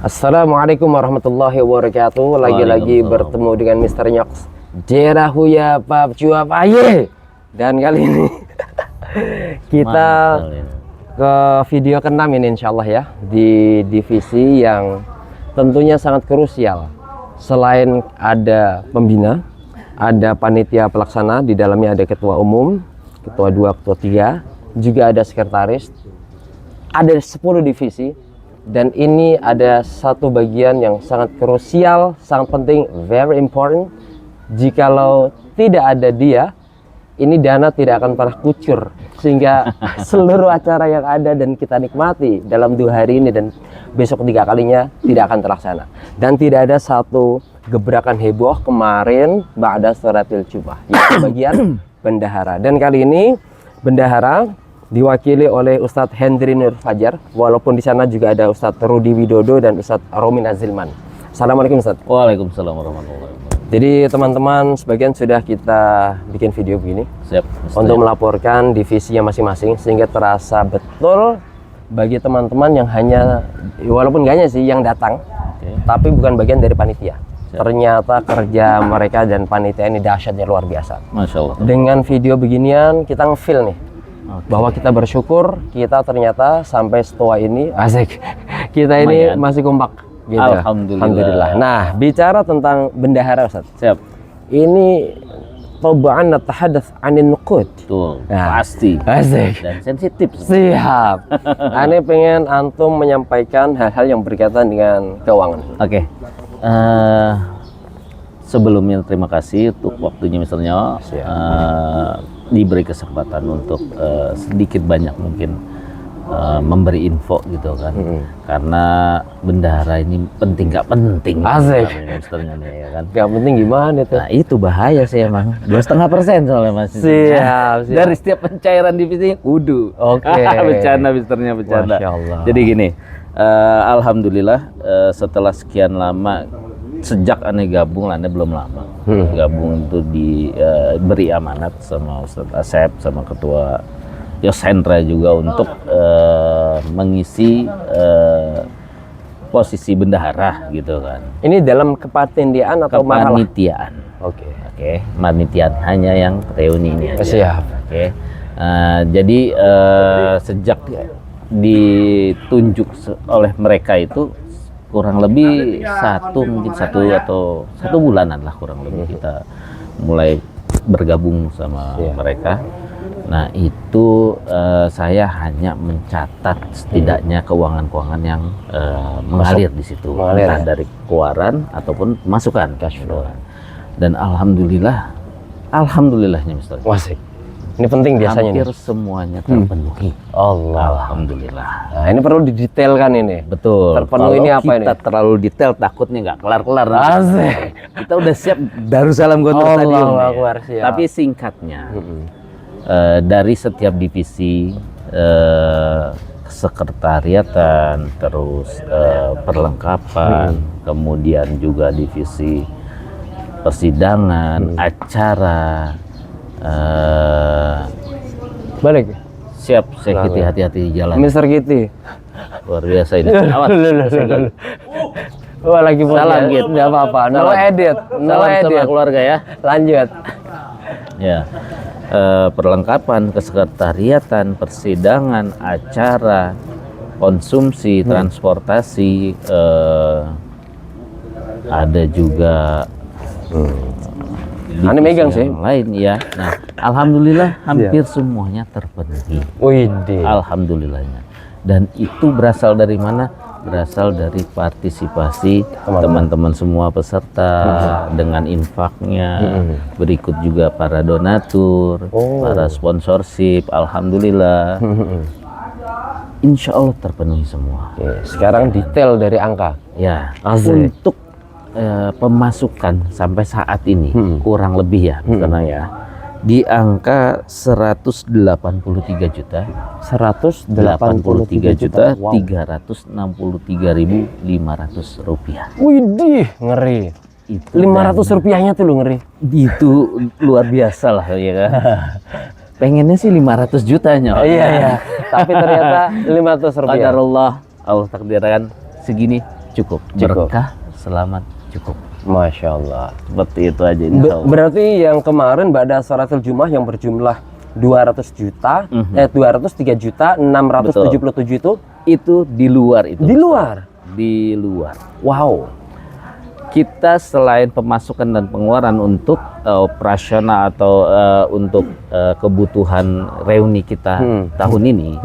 Assalamualaikum warahmatullahi wabarakatuh. Lagi-lagi bertemu dengan Mr. Nyox Jerahuya Pap Cuap Aye. Dan kali ini kita ke video ke-6 ini insyaallah ya, di divisi yang tentunya sangat krusial. Selain ada pembina, ada panitia pelaksana, di dalamnya ada ketua umum, ketua 2, ketua 3, juga ada sekretaris. Ada 10 divisi. Dan ini ada satu bagian yang sangat krusial, sangat penting, very important. Jikalau tidak ada dia, ini dana tidak akan pernah kucur. Sehingga seluruh acara yang ada dan kita nikmati dalam 2 hari ini dan besok 3 kalinya tidak akan terlaksana. Dan tidak ada satu gebrakan heboh kemarin ba'da sholatil Jumat, yaitu bagian bendahara. Dan kali ini bendahara diwakili oleh Ustadz Hendri Nur Fajar, walaupun di sana juga ada Ustadz Rudi Widodo dan Ustadz Romin Azilman. Assalamualaikum Ustadz. Waalaikumsalam warahmatullahi wabarakatuh. Jadi teman-teman sebagian sudah kita bikin video begini. Siap. Untuk melaporkan divisinya masing-masing sehingga terasa betul bagi teman-teman yang hanya, walaupun gak hanya sih yang datang, tapi bukan bagian dari panitia. Siap. Ternyata kerja mereka dan panitia ini dahsyatnya luar biasa. Masya Allah. Dengan video beginian kita ngefeel nih. Bahwa kita bersyukur kita ternyata sampai setua ini asik kita ini masih kompak gitu. Alhamdulillah. Nah, bicara tentang bendahara Ustaz. Siap. Ini tobaan natahadath anin nuqud. Betul. Nah, pasti. Asik. Dan sensitif. Siap. Ane pengen antum menyampaikan hal-hal yang berkaitan dengan keuangan. Oke. Sebelumnya terima kasih untuk waktunya misalnya. Diberi kesempatan untuk sedikit banyak mungkin memberi info gitu kan. Karena bendahara ini penting gak penting. Asik. Ya kan. Gak penting gimana itu? Nah itu bahaya sih emang. 2,5% soalnya masih. Siap. Dari setiap pencairan divisi kudu. Oke. Bercanda misternya bercanda. Masya Allah. Jadi gini, alhamdulillah setelah sekian lama, sejak aneh gabung, aneh belum lama gabung itu diberi amanat sama Ustadz Asep sama ketua Yos Hendra juga untuk mengisi posisi bendahara gitu kan. Ini dalam kepanitiaan atau kepanitiaan? Oke, kepanitiaan hanya yang reuni ini aja. Siap. Oke. Jadi sejak ditunjuk oleh mereka itu kurang lebih mungkin satu bulanan lah kurang lebih kita mulai bergabung sama mereka. Nah itu saya hanya mencatat setidaknya keuangan yang mengalir di situ, entah dari keluaran ataupun masukan cash flow. Dan alhamdulillahnya Mister. Wasik. Ini penting biasanya. Hampir semuanya terpenuhi. Alhamdulillah. Nah, ini perlu didetailkan ini. Betul. Terpenuhi ini apa ini? Kita terlalu detail takutnya nggak kelar-kelar. Asik. Kita udah siap Darussalam Gontor Stadium. Siap. Tapi singkatnya, dari setiap divisi, sekretariatan, terus perlengkapan, kemudian juga divisi persidangan, acara. Balik. Siap, saya Kitty, hati-hati di jalan. Mr. Kitty. Luar biasa ini. Awas. Wah, lagi salam gitu. Enggak apa-apa. No edit. No edit. Sama keluarga ya. Lanjut. Ya. Perlengkapan, kesekretariatan, persidangan, acara, konsumsi, transportasi, ada juga Ane megang sih. Lain ya. Nah, alhamdulillah hampir semuanya terpenuhi. Widih. Alhamdulillahnya. Dan itu berasal dari mana? Berasal dari partisipasi teman-teman semua peserta dengan infaknya. Berikut juga para donatur, para sponsorship. Alhamdulillah. Insya Allah terpenuhi semua. Sekarang detail dari angka. Ya. Untuk pemasukan sampai saat ini kurang lebih ya misalnya ya di angka 183 juta 363.500 rupiah. Widih, ngeri. Itu 500 rupiahnya tuh lu ngeri. Itu luar biasa lah ya kan. Pengennya sih 500 jutanya. Iya. Tapi ternyata 500 rupiah. Qadarullah, Allah takdirkan segini cukup. Berkah, selamat, cukup. Masya Allah. Seperti itu aja. Insya Allah. Berarti yang kemarin Ba'da Sholatul Jumat yang berjumlah 200 juta, 203 juta 677 itu di luar itu. Di luar? Di luar. Wow. Kita selain pemasukan dan pengeluaran untuk operasional atau untuk kebutuhan reuni kita tahun ini,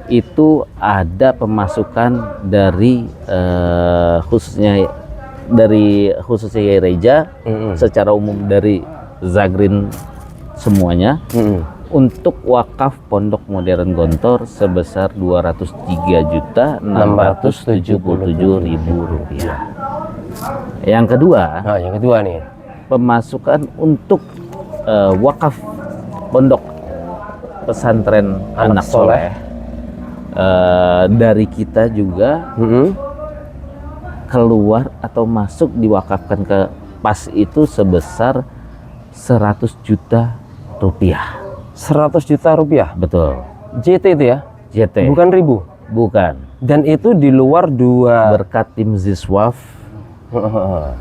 itu ada pemasukan dari khususnya Yai Reja, secara umum dari Zagrin semuanya, untuk wakaf Pondok Modern Gontor sebesar Rp203.677.000. Yang kedua, yang kedua nih, pemasukan untuk wakaf Pondok Pesantren Anak Soleh dari kita juga keluar atau masuk diwakafkan ke PAS itu sebesar 100 juta rupiah. 100 juta rupiah? Betul. JT itu ya? JT. Bukan ribu? Bukan. Dan itu di luar dua... Berkat tim Ziswaf,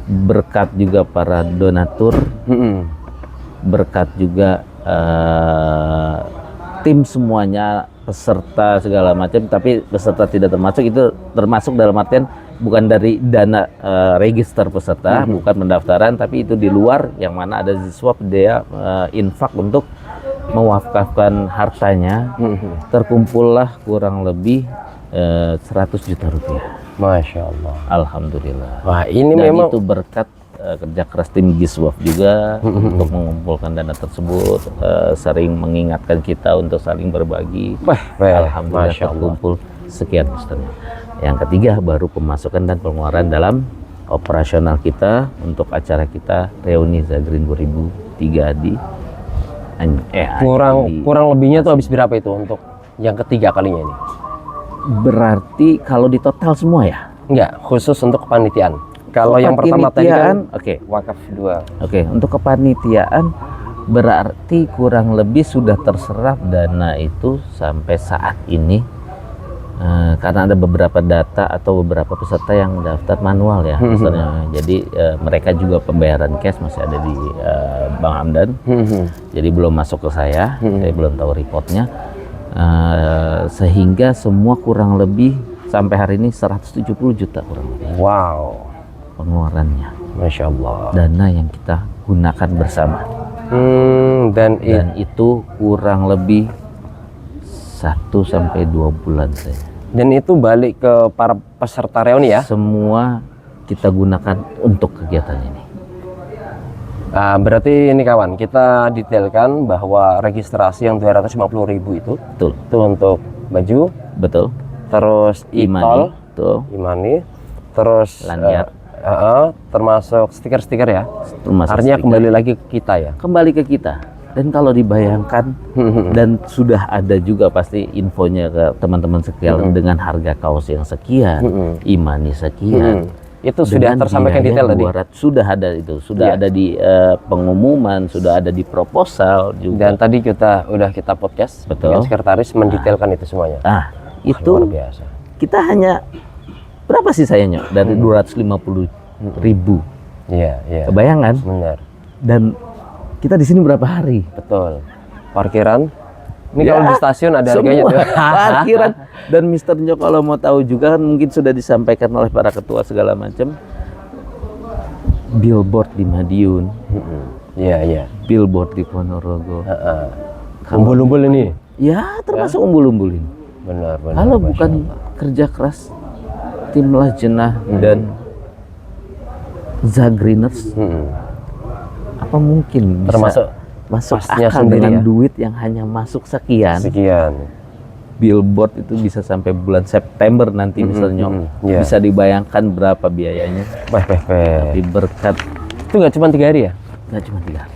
berkat juga para donatur, berkat juga tim semuanya, peserta segala macam, tapi peserta tidak termasuk, itu termasuk dalam artian bukan dari dana register peserta, bukan pendaftaran, tapi itu di luar, yang mana ada Ziswaf, dia infak untuk mewakafkan hartanya. Terkumpullah kurang lebih 100 juta rupiah. Masya Allah. Alhamdulillah. Wah, ini dan memang itu berkat kerja keras tim Giswaf juga untuk mengumpulkan dana tersebut, sering mengingatkan kita untuk saling berbagi. Alhamdulillah terkumpul sekian misalnya. Yang ketiga baru pemasukan dan pengeluaran dalam operasional kita untuk acara kita reuni Zagrin 2003 di kurang lebihnya tuh habis berapa itu untuk yang ketiga kalinya ini? Berarti kalau di total semua ya? Enggak, khusus untuk kepanitiaan. Kalau yang pertama tadi kan wakaf 2. Untuk kepanitiaan berarti kurang lebih sudah terserap dana itu sampai saat ini, karena ada beberapa data atau beberapa peserta yang daftar manual ya, misalnya. Jadi mereka juga pembayaran cash masih ada di Bang Hamdan. Jadi belum masuk ke saya belum tahu reportnya. Sehingga semua kurang lebih sampai hari ini 170 juta kurang lebih. Wow. Pengeluarannya. Masya Allah. Dana yang kita gunakan bersama. Dan itu kurang lebih 1 sampai 2 bulan saya. Dan itu balik ke para peserta reuni ya? Semua kita gunakan untuk kegiatan ini. Berarti ini kawan, kita detailkan bahwa registrasi yang 250.000 itu, betul, itu untuk baju, betul, terus e-tol, Imani, terus lanyard, termasuk stiker-stiker ya, stiker. Artinya kembali lagi ke kita ya? Kembali ke kita. Dan kalau dibayangkan, dan sudah ada juga pasti infonya ke teman-teman sekalian dengan harga kaos yang sekian, Imani sekian. Itu sudah tersampaikan detail tadi? Sudah ada itu, sudah ada di pengumuman, sudah ada di proposal juga. Dan tadi kita podcast dengan sekretaris mendetailkan itu semuanya. Itu luar biasa. Kita hanya berapa sih sayangnya dari 250.000. Iya. Kebayangan? Benar. Dan kita di sini berapa hari? Betul. Parkiran. Ini kalau di stasiun ada harganya tuh. Parkiran. Dan Mister Nyo kalau mau tahu juga kan mungkin sudah disampaikan oleh para ketua segala macam. Billboard di Madiun. Iya. Billboard di Ponorogo. Umbul-umbul ini. Ya, termasuk umbul-umbul ini. Benar. Kalau bukan kerja keras tim Lajnah dan Zagriners, apa mungkin bisa masuk akal dengan duit yang hanya masuk sekian. Billboard itu bisa sampai bulan September nanti misalnya. Bisa dibayangkan berapa biayanya. Tapi berkat itu nggak cuma 3 hari ya? Nggak cuma 3 hari.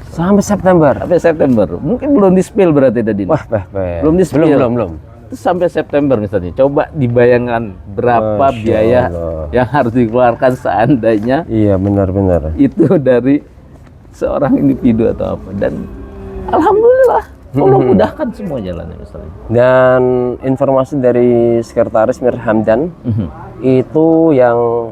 Sampai September. Mungkin belum di-spill berarti tadi. Belum di-spill. Belum. Itu sampai September misalnya. Coba dibayangkan berapa biaya yang harus dikeluarkan seandainya. Iya, benar. Itu dari seorang individu atau apa. Dan alhamdulillah Allah mudahkan semua jalannya misalnya. Dan informasi dari sekretaris Mir Hamdan, itu yang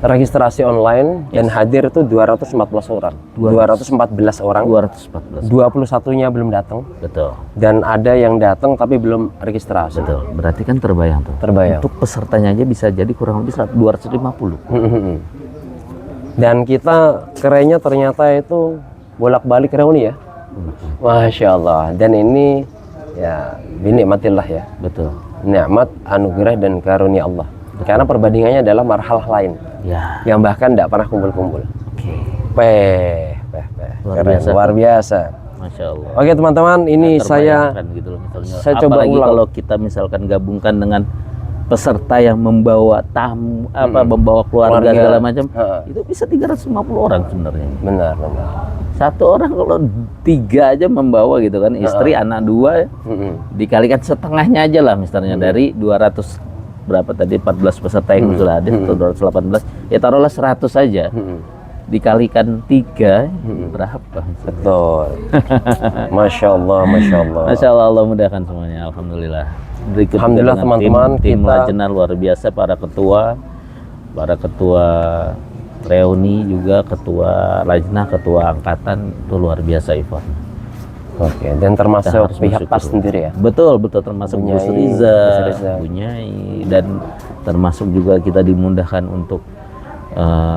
registrasi online dan hadir itu 214 orang. 214 orang. 214. 21-nya belum datang. Betul. Dan ada yang datang tapi belum registrasi. Betul. Berarti kan terbayang tuh. Terbayang. Untuk pesertanya aja bisa jadi kurang lebih 250. Dan kita kerennya ternyata itu bolak-balik reuni ya. Masya Allah. Dan ini ya binikmatillah ya. Betul. Nikmat, anugerah dan karunia Allah. Karena perbandingannya adalah marhalah lain. Ya. Yang bahkan tidak pernah kumpul-kumpul. Oke. Luar biasa. Luar biasa. Masya Allah. Oke teman-teman, ini Nah, saya gitu loh, misalnya. saya coba Apalagi ulang. kalau kita misalkan gabungkan dengan peserta yang membawa tamu, membawa keluarga segala macam, itu bisa 350 orang sebenarnya. Benar. Satu orang kalau 3 aja membawa gitu kan, istri, anak 2, dikalikan setengahnya aja lah misalnya dari 200 berapa tadi 14 peserta yang sudah hadir atau 218, ya taruhlah 100 saja. Dikalikan 3 berapa? Betul. Masya Allah. Masya Allah, Allah mudahkan semuanya. Alhamdulillah. Berikut Alhamdulillah dengan teman-teman, tim kita Lajnah luar biasa, para ketua reuni juga, ketua Lajnah, ketua angkatan itu luar biasa Ivan. Oke, dan termasuk pihak PAS sendiri ya? Betul, termasuk Gus Riza, Bunyai, dan termasuk juga kita dimudahkan untuk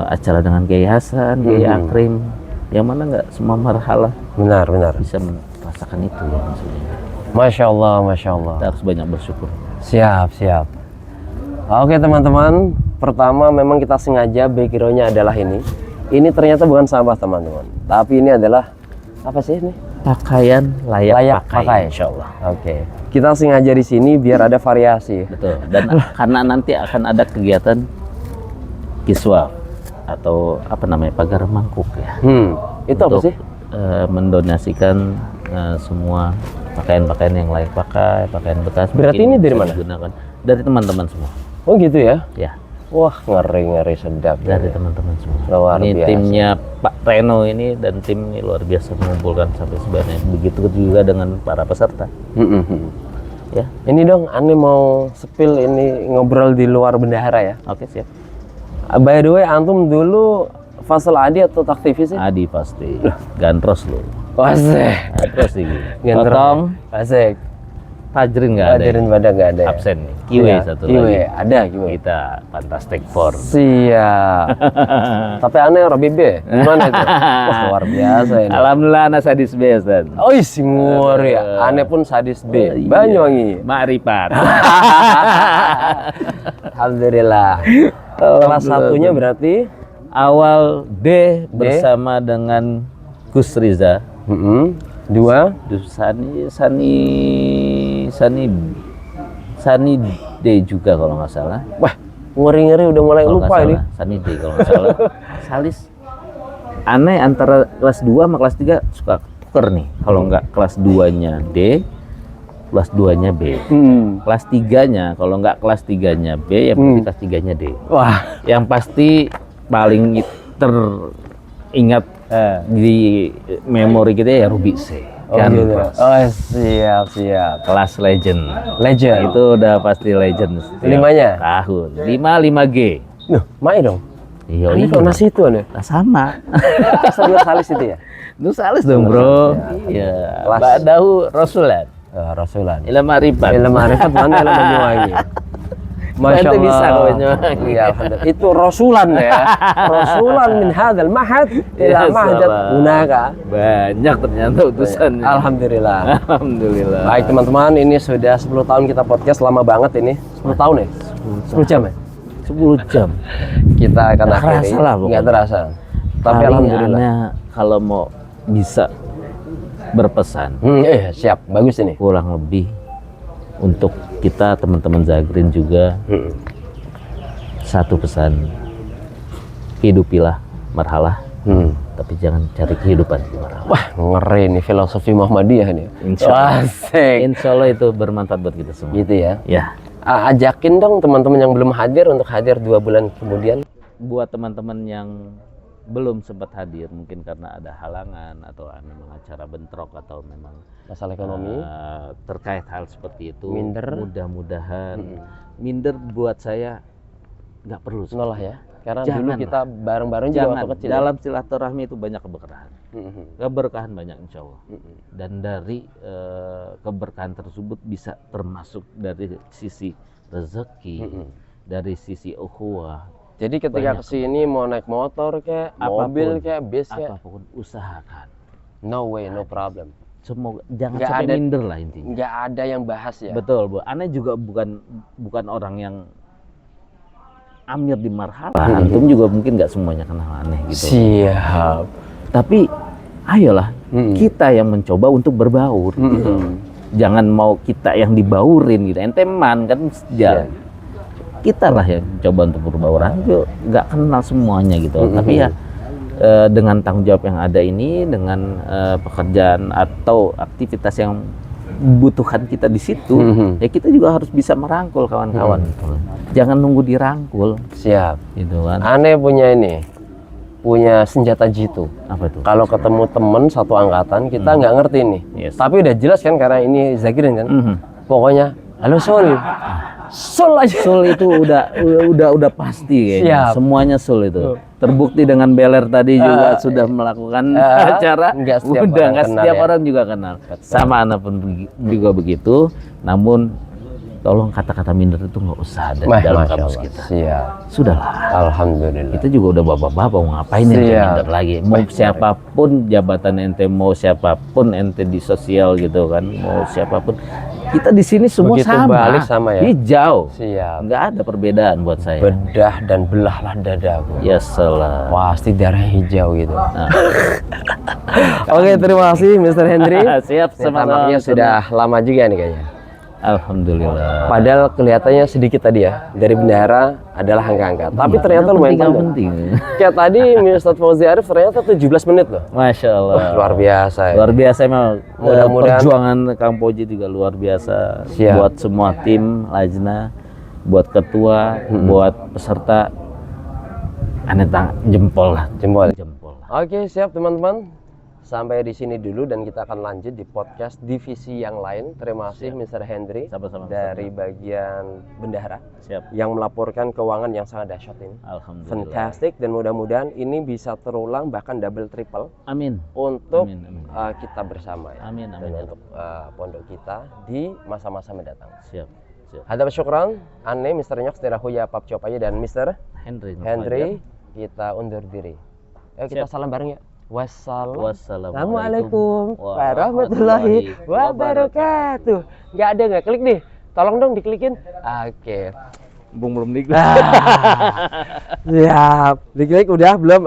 acara dengan Kiai Hasan, Kiai Akrim, yang mana nggak semua marhalah Benar. bisa merasakan itu ya maksudnya. Masya Allah. Kita harus banyak bersyukur. Siap. Oke teman-teman, pertama memang kita sengaja backgroundnya adalah ini. Ini ternyata bukan sampah teman-teman, tapi ini adalah apa sih ini? Pakaian layak pakai. Insya Allah. Oke. Kita sengaja di sini biar ada variasi. Betul. Dan karena nanti akan ada kegiatan kiswah atau apa namanya, pagar mangkuk ya. Itu apa sih? Mendonasikan semua pakaian-pakaian yang layak pakai, pakaian bekas. Berarti ini dari mana? Digunakan dari teman-teman semua. Oh gitu ya? Ya. Wah, ngeri sedap. Dari teman-teman semua. Luar Ini biasa. timnya Pak Reno ini, dan tim ini luar biasa mengumpulkan sampai sebanyak begitu juga dengan para peserta. Ya. Ini dong, Ane mau spill ini ngobrol di luar bendahara ya. Oke, siap. By the way, antum dulu Fasal Adi atau aktivis sih? Adi pasti. Gantros lo. Asik. Gantros sih. Gantros. Potong. Asik. Tajrin nggak ada. Hadirin pada nggak ada. Absen nih. Kiwe Iya, satu Kiwe. lagi. Ada Kiwe. Kita Fantastic Four. Siap. Tapi aneh Robi B. Gimana itu? Wah, luar biasa ini. Alhamdulillah anak sadis B, Ustaz. Oh, simur ya. Aneh pun sadis B. Iya. Banyuwangi. Ma'rifat. Alhamdulillah. Kelas satunya berarti Awal D bersama dengan Gus Riza. 2 Sani D juga kalau nggak salah. Wah, ngeri-ngeri udah mulai Kalau lupa nggak ini. salah, Sani D kalau nggak salah. Salis. Aneh antara kelas 2 sama kelas 3 suka tuker nih. Kalau nggak kelas 2-nya D, kelas 2-nya B. Kelas 3-nya, kalau nggak kelas 3-nya B, ya pasti kelas 3-nya D. Wah, Yang pasti paling teringat di memori kita ya Ruby C. Kan gitu. kelas. Oh, siap. Kelas legend. Legend. Itu udah pasti legend. setiap Limanya? tahun. 5G. Nuh, Mai dong. Iya, Ini kok nasi itu aneh. Nah, sama. Asal salis itu ya? Nusalis dong, Bro. Iya. Kelas. Ba'dahu Rasulan. Rasulan. Ilmu Arifat. Ilmu Arifat mana ilmu Banyuwangi? Masya Itu Allah. bisa kok Banyuwangi. Iya, alhamdulillah. Itu Rasulan ya. Rasulan min hadzal mahad ila Ya, mahjat salah. hunaka. Banyak ternyata utusannya. Alhamdulillah. Alhamdulillah. Baik teman-teman, ini sudah 10 tahun kita podcast, lama banget ini. 10 tahun ya? 10 jam ya? 10 jam. Kita akan Nggak akhiri. kerasa lah pokoknya. Nggak terasa. Tapi Paling alhamdulillah. aneh kalau mau bisa berpesan, Siap. Bagus ini. kurang lebih untuk kita teman-teman Zagrin juga, satu pesan: hidupilah marhalah, tapi jangan cari kehidupan di marhalah. Wah, ngeri nih filosofi Muhammadiyah nih. Insya Allah. Asik. Insya Allah itu bermanfaat buat kita semua. Gitu ya. Ya, Ajakin dong teman-teman yang belum hadir untuk hadir 2 bulan kemudian. buat teman-teman yang belum sempat hadir mungkin karena ada halangan atau memang acara bentrok atau memang Masalah ekonomi. terkait hal seperti itu. Minder. Mudah-mudahan minder buat saya nggak perlu. Nolah ya. Karena dulu Jangan kita bareng-bareng juga Jangan. waktu kecil. Dalam silaturahmi itu banyak keberkahan. Ya? Keberkahan banyak insya Allah. Dan dari keberkahan tersebut bisa termasuk dari sisi rezeki, dari sisi ukhuwah. Jadi ketika kesini mau naik motor kayak, mobil kayak, bis kayak, apapun usahakan. no way, no problem. Semoga jangan Nggak sampai ada- minder lah intinya. Nggak ada yang bahas ya. Betul, Bu. Aneh juga bukan orang yang amir di marhalah. Antum juga mungkin nggak semuanya kenal aneh gitu. Siap. Tapi ayolah kita yang mencoba untuk berbaur gitu. Jangan mau kita yang dibaurin gitu. Ente man kan sejak kita lah yang coba untuk berbaur. Ayo nggak kenal semuanya gitu. Tapi ya dengan tanggung jawab yang ada ini, dengan pekerjaan atau aktivitas yang membutuhkan kita di situ, ya kita juga harus bisa merangkul kawan-kawan. Gitu. Jangan nunggu dirangkul. Siap. Gitu kan. Aneh punya senjata jitu. Apa itu? Kalau ketemu temen satu angkatan, kita nggak ngerti nih. Yes. Tapi udah jelas kan karena ini Zakirin kan. Pokoknya, halo Sol. Sol aja. Sul itu udah pasti kayaknya. Siap. Semuanya sul itu. Terbukti dengan Beler tadi juga sudah melakukan acara. Nggak setiap Udah orang nggak kenal setiap ya. orang juga kenal. Sama anak pun juga begitu. Namun tolong kata-kata minder itu nggak usah ada di dalam Masya kamus Allah. kita. Siap. Sudahlah. Alhamdulillah. Kita juga udah bapak-bapak, mau ngapain ente Siap. minder lagi? Mau siapapun jabatan ente, mau siapapun ente di sosial gitu kan, mau siapapun. Kita di sini semua Begitu sama. balik sama ya? Hijau. Siap. Nggak ada perbedaan buat saya. Bedah dan belahlah dadaku. Ya salah. Pasti darah hijau gitu. Nah. Oke, terima kasih Mr. Henry. Siap, sama-sama. Tampaknya sudah lama juga nih kayaknya. Alhamdulillah. Padahal kelihatannya sedikit tadi ya. Dari bendahara adalah angka-angka. Tapi ternyata lumayan panjang. penting. Kayak tadi Ustadz Fauzi Arif ternyata 17 menit loh. Masya Allah. Wah, luar biasa ya. Luar biasa memang. Mudah-mudahan- Perjuangan Kang Poji juga luar biasa. Siap. Buat semua tim Lajna, buat ketua, buat peserta. Aneh jempol lah. Jempol. Jempol. Oke, siap teman-teman. Sampai di sini dulu dan kita akan lanjut di podcast divisi yang lain. Terima kasih Mr. Henry Sama-sama. dari bagian bendahara Siap. yang melaporkan keuangan yang sangat dahsyat ini. Alhamdulillah. Fantastic, dan mudah-mudahan ini bisa terulang bahkan double triple Amin. untuk Amin, amin. kita bersama ya. Amin, Dan amin. untuk pondok kita di masa-masa mendatang. Siap. Siap. Hadap syukran, Ane, Mr. Nyoks, Terahuya, Pap Copaye, dan Mr. Henry. Henry. Kita undur diri. Ayo kita salam bareng ya. Wassalamualaikum warahmatullahi wabarakatuh. Nggak ada, nggak klik nih. Tolong dong diklikin. Oke. Belum diklik. Siap. Diklik udah belum?